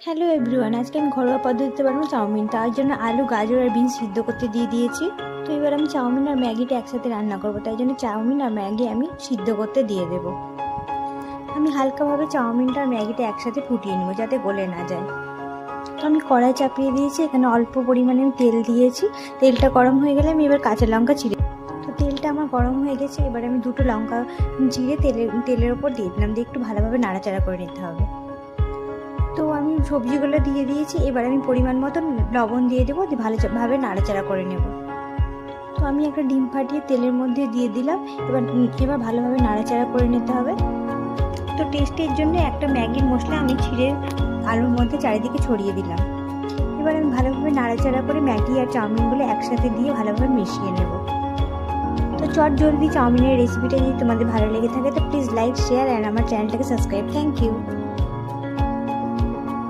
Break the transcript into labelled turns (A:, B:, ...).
A: Hello everyone, আজকে আমি ঘরোয়া পদ্ধতিতে বানাবো চাউমিন। তার জন্য আলু, গাজর আর বিনস সিদ্ধ করতে দিয়ে দিয়েছি। তো এবার আমি চাউমিন আর ম্যাগিটা একসাথে রান্না করবো, তাই জন্য চাউমিন আর ম্যাগি আমি সিদ্ধ করতে দিয়ে দেবো। আমি হালকাভাবে চাউমিনটা আর ম্যাগিটা একসাথে ফুটিয়ে নেবো যাতে গলে না যায়। তো আমি কড়াই চাপিয়ে দিয়েছি, এখানে অল্প পরিমাণে আমি তেল দিয়েছি। তেলটা গরম হয়ে গেলে আমি এবার কাঁচা লঙ্কা চিড়ে, তো তেলটা আমার গরম হয়ে গেছে। এবার আমি দুটো লঙ্কা চিড়ে তেলের ওপর দিয়ে দিলাম, দিয়ে একটু ভালোভাবে নাড়াচাড়া করে নিতে হবে। তো আমি সবজিগুলো দিয়ে দিয়েছি, এবার আমি পরিমাণ মতো লবণ দিয়ে দেবো, দিয়ে ভালোভাবে নাড়াচাড়া করে নেব। তো আমি একটা ডিম ফাটিয়ে তেলের মধ্যে দিয়ে দিলাম। এবার ভালোভাবে নাড়াচাড়া করে নিতে হবে। তো টেস্টের জন্য একটা ম্যাগির মশলা আমি ছিঁড়ে আলুর মধ্যে চারিদিকে ছড়িয়ে দিলাম। এবার আমি ভালোভাবে নাড়াচাড়া করে ম্যাগি আর চাউমিনগুলো একসাথে দিয়ে ভালোভাবে মিশিয়ে নেব। তো চট জলদি চাউমিনের রেসিপিটা যদি তোমাদের ভালো লেগে থাকে তো প্লিজ লাইক, শেয়ার অ্যান্ড আমার চ্যানেলটাকে সাবস্ক্রাইব। Thank you.